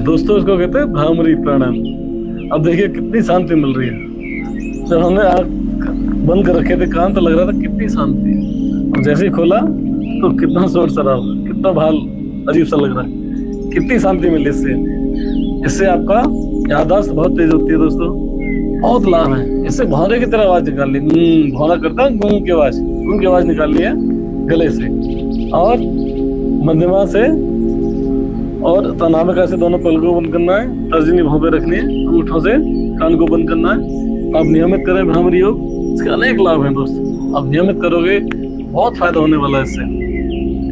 दोस्तों इसको कहते हैं भ्रामरी प्राणायाम। अब देखिए कितनी शांति मिल रही है। जब हमने आँख बंद कर रखे थे कान तो लग रहा था कितनी शांति है, और जैसे ही खोला तो कितना शोर शराब, कितना भाल अजीब सा लग रहा है। कितनी शांति मिली इससे आपका याददाश्त बहुत तेज होती है दोस्तों। बहुत लाभ है इससे। भौरे की तरह आवाज निकाल ली, भौरा करता है गूंग की आवाज निकालनी है गले से और मध्यमा से और तनामिका से। दोनों पलकों को बंद करना है, तर्जनी भौं पे रखनी है, अंगूठों से कान को बंद करना है। आप नियमित करें भ्रामरी योग, इसके अनेक लाभ हैं दोस्तों। आप नियमित करोगे बहुत फायदा होने वाला है इससे।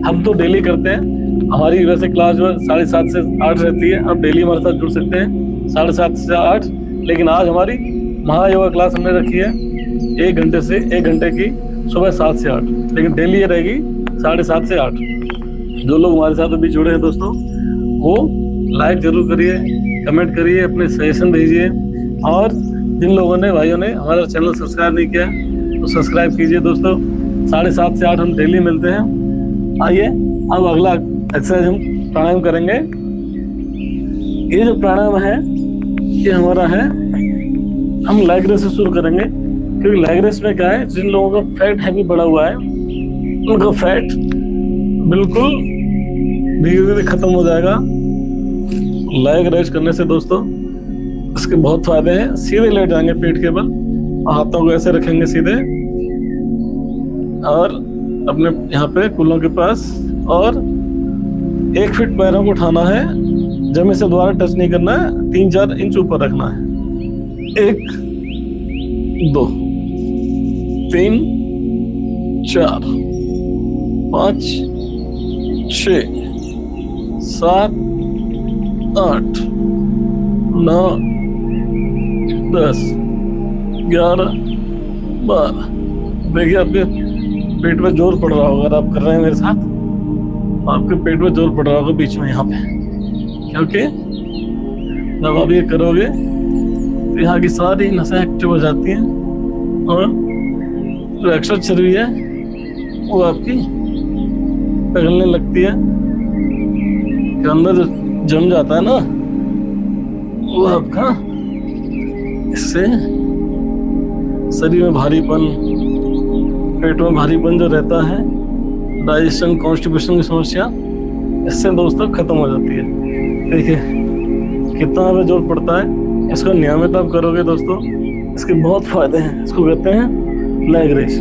हम तो डेली करते हैं, हमारी वैसे क्लास जो 7:30 से 8 रहती है। आप डेली हमारे साथ जुड़ सकते हैं 7:30 से 8। लेकिन आज हमारी महायोगा क्लास हमने रखी है 1 घंटे से 1 घंटे की, सुबह 7 से 8, लेकिन डेली ये रहेगी 7:30 से 8। जो लोग हमारे साथ अभी जुड़े हैं दोस्तों वो लाइक जरूर करिए, कमेंट करिए, अपने सजेशन भेजिए। और जिन लोगों ने भाइयों ने हमारा चैनल सब्सक्राइब नहीं किया तो सब्सक्राइब कीजिए दोस्तों। 7:30 से 8 हम डेली मिलते हैं। आइए अब अगला एक्सरसाइज हम प्राणायाम करेंगे। ये जो प्राणायाम है ये हमारा है, हम लेग रेस से शुरू करेंगे। क्योंकि लेग रेस में क्या है, जिन लोगों का फैट हैवी बढ़ा हुआ है उनका फैट बिल्कुल धीरे धीरे खत्म हो जाएगा लेग रेस करने से दोस्तों। इसके बहुत फायदे हैं। सीधे लेट जाएंगे पेट के बल, हाथों को ऐसे रखेंगे सीधे और अपने यहाँ पे कूल्हों के पास, और 1 फीट पैरों को उठाना है, जमीन से दोबारा टच नहीं करना है, 3-4 इंच ऊपर रखना है। 1 2 3 4 5 6 7 8 9 10 11 12। देखिए आपके पेट में जोर पड़ रहा होगा। अगर आप कर रहे हैं मेरे साथ तो आपके पेट में जोर पड़ रहा होगा बीच में यहाँ पे, क्योंकि जब आप ये करोगे तो यहाँ की सारी नसें एक्टिव हो जाती हैं और जो एक्स्ट्रा चर्बी है वो आपकी पिघलने लगती है, कि अंदर जो जम जाता है ना वो आपका, इससे शरीर में भारीपन, पेट में भारीपन जो रहता है, डाइजेशन कॉन्स्टिपेशन की समस्या इससे दोस्तों खत्म हो जाती है। देखिए कितना हमें जोर पड़ता है। इसको नियमित आप करोगे दोस्तों, इसके बहुत फायदे हैं। इसको कहते हैं लेग रेस।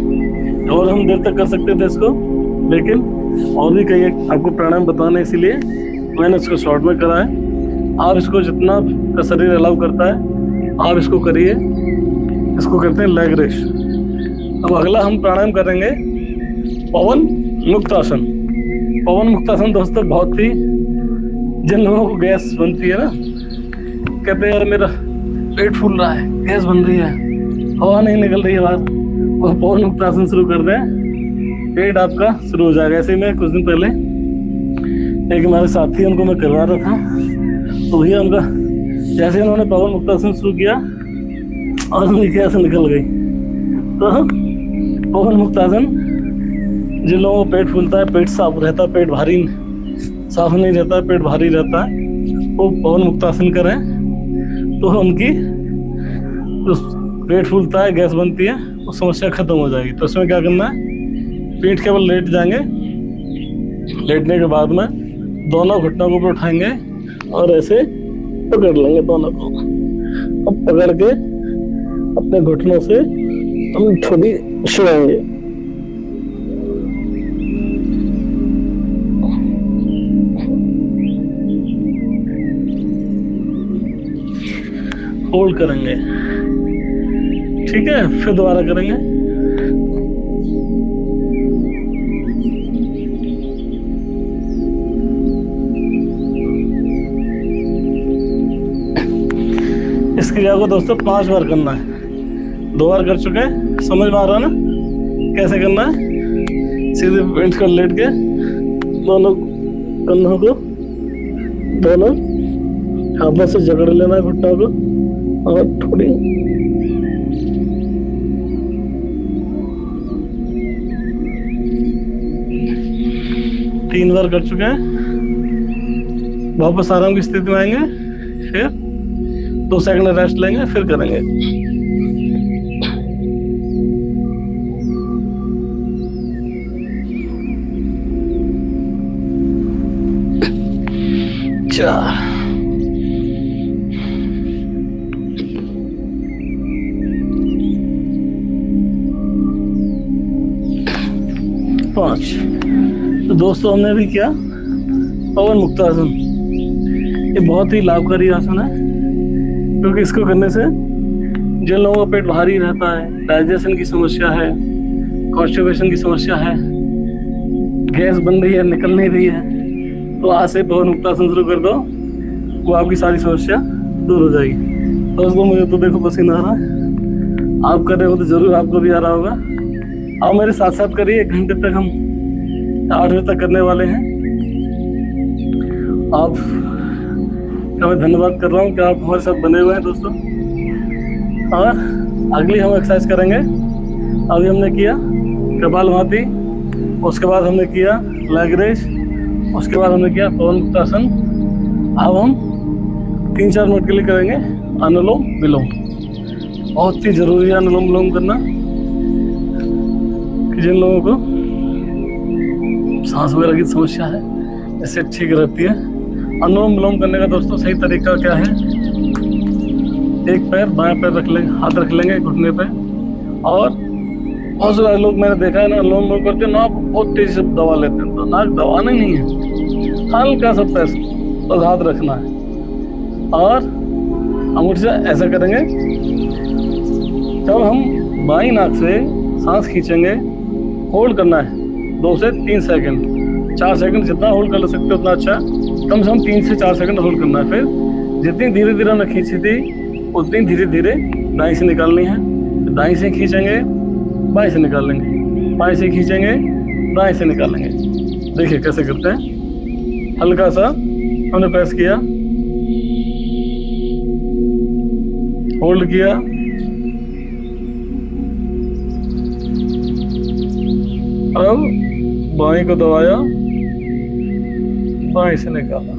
और हम देर तक कर सकते थे इसको, लेकिन और भी कई आपको प्राणायाम बताना, इसीलिए मैंने इसको शॉर्ट में करा है। आप इसको जितना का शरीर अलाउ करता है आप इसको करिए। इसको कहते हैं लेग रेस। अब अगला हम प्राणायाम करेंगे पवन मुक्तासन। पवन मुक्तासन दोस्तों बहुत ही, जिन लोगों को गैस बनती है ना, कहते हैं यार मेरा पेट फूल रहा है, गैस बन रही है, हवा नहीं निकल रही है बाहर, वो पवन मुक्तासन शुरू कर दें, पेट आपका शुरू हो जाएगा। ऐसे ही मैं कुछ दिन पहले एक हमारे साथी, उनको मैं करवा रहा था, तो भैया उनका जैसे उन्होंने पवन मुक्तासन शुरू किया और उनकी गैस निकल गई। तो पवन मुक्तासन, जिन लोगों को पेट फूलता है, पेट साफ रहता है, पेट भारी साफ नहीं रहता, पेट भारी रहता है, वो पवन मुक्तासन करें तो उनकी जो पेट फूलता है, गैस बनती है, वो समस्या खत्म हो जाएगी। तो उसमें क्या करना है, पीठ केवल लेट जाएंगे, लेटने के बाद में दोनों घुटनों को ऊपर उठाएंगे और ऐसे पकड़ लेंगे दोनों को। अब पकड़ के अपने घुटनों से हम थोड़ी छुएंगे। होल्ड करेंगे, ठीक है, फिर दोबारा करेंगे। इसकी जगह को दोस्तों 5 बार करना है। 2 बार कर चुके हैं, समझ में आ रहा है ना कैसे करना है। सीधे पेट कर लेट के दोनों कंधों को दोनों हाथों से जकड़ लेना है घुटनों को, और थोड़ी तीन बार कर चुके हैं। वापस आराम की स्थिति में आएंगे। फिर 2 सेकंड रेस्ट लेंगे, फिर करेंगे। चार, 5। तो दोस्तों हमने भी किया पवन मुक्तासन। ये बहुत ही लाभकारी आसन है, क्योंकि इसको करने से जिन लोगों का पेट भारी रहता है, डाइजेशन की समस्या है, कॉन्स्टिपेशन की समस्या है, गैस बन रही है, निकल नहीं रही है, तो आज से पवन मुक्तासन शुरू कर दो, वो आपकी सारी समस्या दूर हो जाएगी। दोस्तों मुझे तो देखो पसीना आ रहा है, आप कर रहे हो तो जरूर आपको भी आ रहा होगा। आप मेरे साथ साथ करिए, 1 घंटे तक हम 8 बजे तक करने वाले हैं। आप का मैं धन्यवाद कर रहा हूँ कि आप हमारे साथ बने हुए हैं दोस्तों। और अगली हम एक्सरसाइज करेंगे। अभी हमने किया कपालभाति, उसके बाद हमने किया लेग रेस, उसके बाद हमने किया पवन मुक्तासन। अब हम 3-4 मिनट के लिए करेंगे अनुलोम विलोम। बहुत ही जरूरी है अनुलोम विलोम करना, कि जिन लोगों को सांस वगैरह की समस्या है, इससे ठीक रहती है। अनुलोम विलोम करने का दोस्तों सही तरीका क्या है? एक पैर बाएं पैर रख लेंगे, हाथ रख लेंगे घुटने पे, और बहुत सारे लोग मैंने देखा है ना, अनुलोम विलोम करते हैं नाक बहुत तेजी से दबा लेते हैं। तो नाक दबाना ही नहीं है, हल्का सा पैर बस हाथ रखना है, और अंगूठे से ऐसा करेंगे। जब हम बाईं नाक से सांस खींचेंगे, होल्ड करना है 2 से 3 सेकंड, 4 सेकंड जितना होल्ड कर सकते हो उतना अच्छा। कम से कम 3 से 4 सेकंड होल्ड करना है। फिर जितनी धीरे धीरे हमने खींची थी, उतनी धीरे धीरे दाएं से निकालनी है। दाएं से खींचेंगे, बाएं से निकाल लेंगे, बाएं से खींचेंगे, दाएं से निकालेंगे। देखिए कैसे करते हैं। हल्का सा हमने प्रेस किया, होल्ड किया, अब बाएं को दबाया, बाएं से निकाला।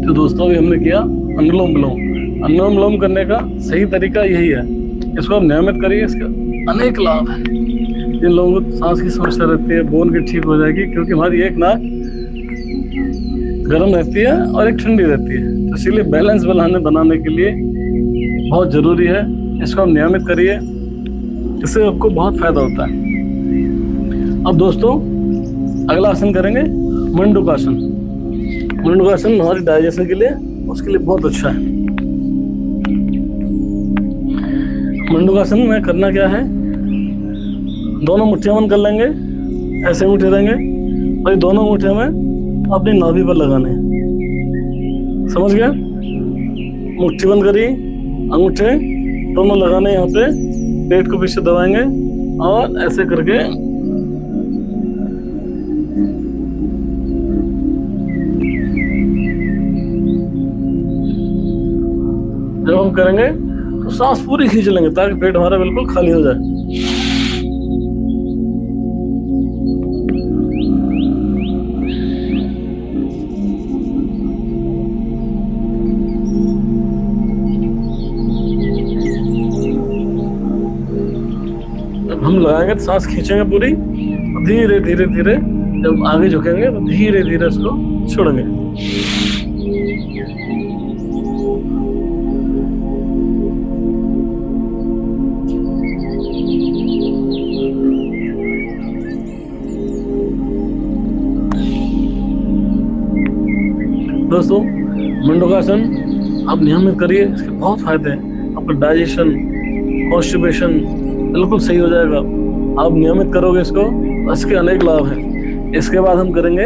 तो दोस्तों अभी हमने किया अनुलोम विलोम। अनुलोम विलोम करने का सही तरीका यही है, इसको आप नियमित करिए, इसके अनेक लाभ हैं। जिन लोगों को सांस की समस्या रहती है, बोन की ठीक हो जाएगी, क्योंकि हमारी एक नाक गर्म रहती है और एक ठंडी रहती है, तो इसीलिए बैलेंस बनाने के लिए बहुत ज़रूरी है। इसको आप नियमित करिए, इससे आपको बहुत फायदा होता है। अब दोस्तों अगला आसन करेंगे मंडूकासन। मंडूकासन हमारी डाइजेशन के लिए, उसके लिए बहुत अच्छा है। मंडूकासन में करना क्या है, दोनों मुट्ठियां बंद कर लेंगे, ऐसे मुट्ठे देंगे, और ये दोनों मुट्ठे में अपनी नाभि पर लगाने हैं। समझ गए? मुट्ठी बंद करी, अंगूठे दोनों लगाने यहाँ पे, पेट को पीछे दबाएंगे, और ऐसे करके जब हम करेंगे तो सांस पूरी खींच लेंगे, ताकि पेट हमारा बिल्कुल खाली हो जाए। हम लगाएंगे तो सांस खींचेंगे पूरी, धीरे धीरे धीरे जब आगे झुकेंगे तो धीरे धीरे इसको छोड़ेंगे। दोस्तों, मंडूकासन आप नियमित करिए, इसके बहुत फायदे हैं। आपका डाइजेशन, कॉन्स्टिपेशन बिल्कुल सही हो जाएगा। आप नियमित करोगे इसको, इसके अनेक लाभ हैं। इसके बाद हम करेंगे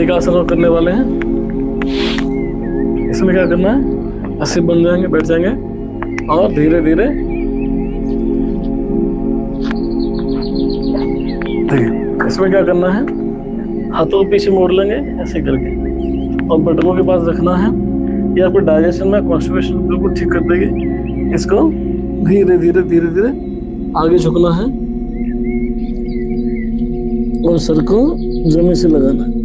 एक आसन और करने वाले हैं। इसमें क्या करना है, ऐसे बन जाएंगे, बैठ जाएंगे और धीरे धीरे देखिए इसमें क्या करना है, हाथों को पीछे मोड़ लेंगे ऐसे करके और बटनों के पास रखना है। ये आपको डाइजेशन में कॉन्स्टिपेशन बिल्कुल ठीक कर देगी। इसको धीरे धीरे धीरे धीरे आगे झुकना है और सर को जमीन से लगाना है।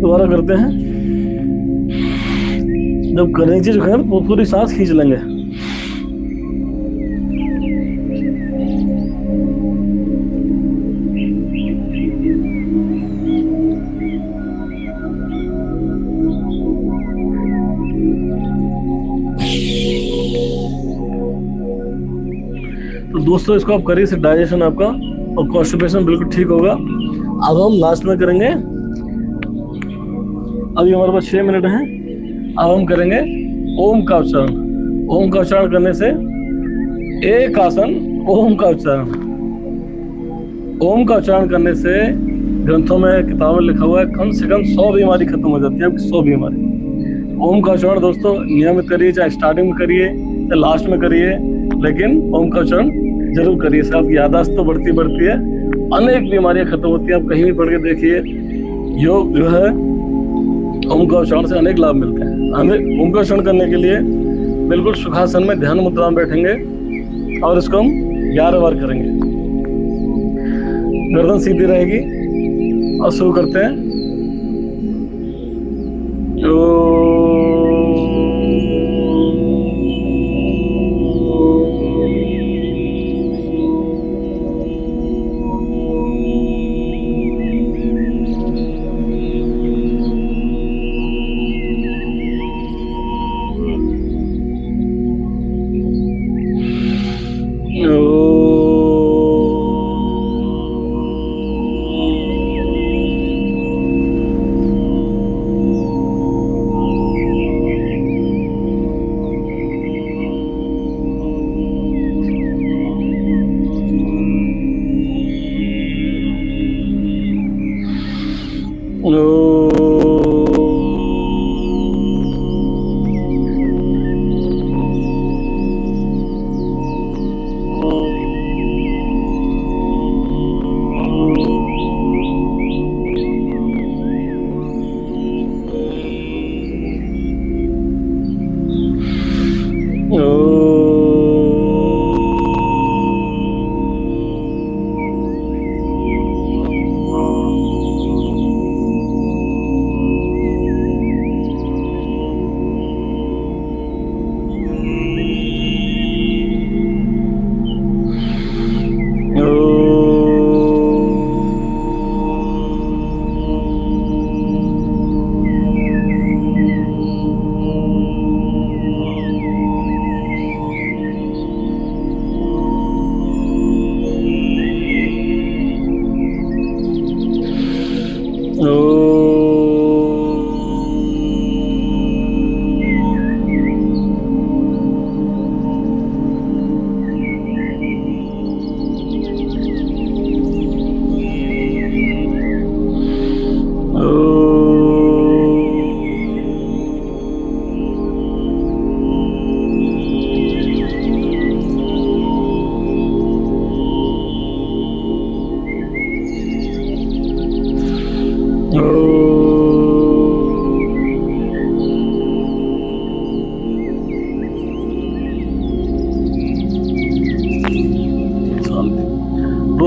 दोबारा करते हैं। जब करने की चीज है तो पूरी सांस खींच लेंगे। तो दोस्तों, इसको आप करिए, डाइजेशन आपका और कॉन्स्टिपेशन बिल्कुल ठीक होगा। अब हम लास्ट में करेंगे, अभी हमारे पास 6 मिनट हैं। अब हम करेंगे ओम का उच्चारण। ओम का उच्चारण करने से एक आसन, ओम का उच्चारण। ओम का उच्चारण करने से ग्रंथों में, किताबों में लिखा हुआ है, कम से कम 100 बीमारी खत्म हो जाती है, आपकी 100 बीमारी। ओम का उच्चारण दोस्तों नियमित करिए, चाहे स्टार्टिंग में करिए या लास्ट में करिए, लेकिन ओम का उच्चारण जरूर करिए। इससे आपकी याददाश्त तो बढ़ती है, अनेक बीमारियां खत्म होती है। आप कहीं भी पढ़ के देखिए, योग जो है ओम का उच्चारण से अनेक लाभ मिलते हैं। हमें ओम का उच्चारण करने के लिए बिल्कुल सुखासन में ध्यान मुद्रा में बैठेंगे और इसको हम 11 बार करेंगे। गर्दन सीधी रहेगी और शुरू करते हैं।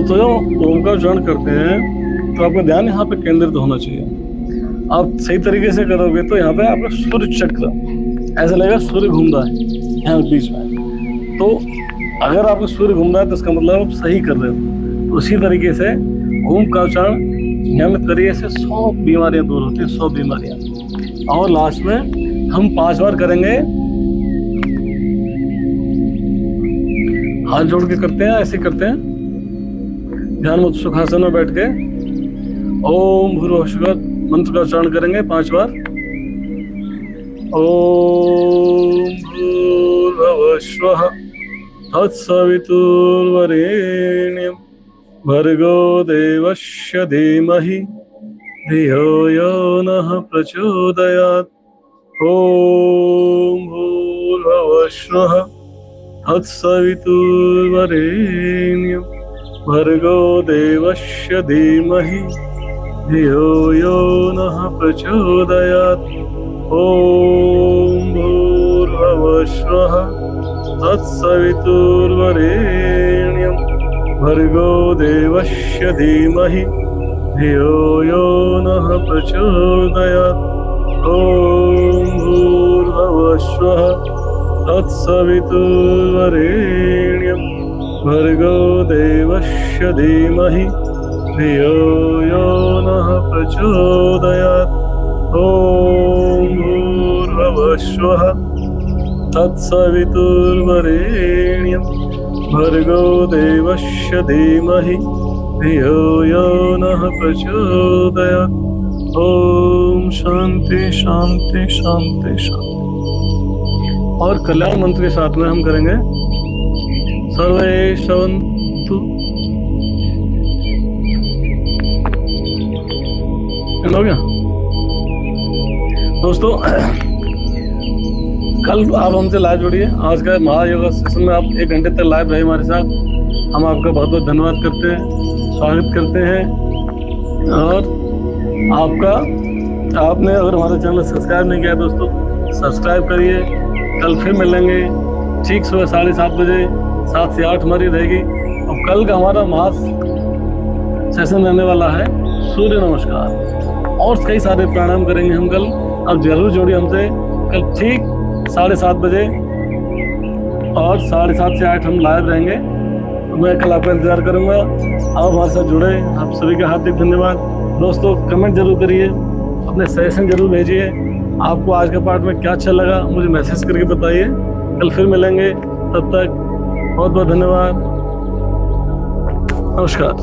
दोस्तों जब ओम का उच्चारण करते हैं तो आपका ध्यान यहाँ पे केंद्रित होना चाहिए। आप सही तरीके से करोगे तो यहाँ पे आपका सूर्य चक्र ऐसा लगेगा सूर्य घूम रहा है यहाँ बीच में। तो अगर आपका सूर्य घूम रहा है तो इसका मतलब आप सही कर रहे हो। तो उसी तरीके से ओम का उच्चारण नियमित करिए, इससे 100 बीमारियां दूर होती हैं, 100 बीमारियां। और लास्ट में हम 5 बार करेंगे, हाथ जोड़ के करते हैं, ऐसे करते हैं ध्यान मुद्रा सुखासन में बैठ के ओम भूर्भुवः स्वः मंत्र का उच्चारण करेंगे 5 बार। ओम भूर्भुवः स्वः तत्सवितुर्वरेण्यं भर्गो देवस्य धीमहि धियो यो नः प्रचोदयात्। ओम भूर्भुवः स्वः तत्सवितुर्वरेण्यं भर्गो देवस्य धीमहि धियो यो नः प्रचोदयात्। ओम भूर्भुवः स्वः तत्सवितुर्वरेण्यं भर्गो देवस्य धीमहि धियो यो नः प्रचोदयात्। ओम भूर्भुवः स्वः तत्सवितुर्वरेण्यं भर्गो देवस्य धीमहि धियो यो नः प्रचोदयात्। ओम भूर्भुवः स्वः तत्सवितुर्वरेण्यं भर्गो देवस्य धीमहि धियो यो नः प्रचोदयात्। ओम शांति शांति शांति शांति। और कल्याण मंत्र के साथ में हम करेंगे सर्वे सवन्तु। हो गया दोस्तों, कल आप हमसे लाइव जुड़िए। आज का महायोगा सेशन में आप 1 घंटे तक लाइव रहे हमारे साथ। हम आपका बहुत बहुत धन्यवाद करते हैं, स्वागत करते हैं। और आपने अगर हमारा चैनल सब्सक्राइब नहीं किया दोस्तों, सब्सक्राइब करिए। कल फिर मिलेंगे ठीक सुबह 7:30 बजे, 7 से 8 हमारी रहेगी। और कल का हमारा सेशन रहने वाला है सूर्य नमस्कार, और कई सारे प्राणायाम करेंगे हम कल। अब जरूर जोड़िए हमसे कल ठीक 7:30 बजे, और 7:30 से 8 हम लाइव रहेंगे। तो मैं कल आपका इंतजार करूंगा। आप हमारे साथ जुड़े, आप सभी का हार्दिक धन्यवाद। दोस्तों कमेंट जरूर करिए, अपने सजेशन जरूर भेजिए। आपको आज का पार्ट में क्या अच्छा लगा मुझे मैसेज करके बताइए। कल फिर मिलेंगे, तब तक बहुत बहुत धन्यवाद, नमस्कार।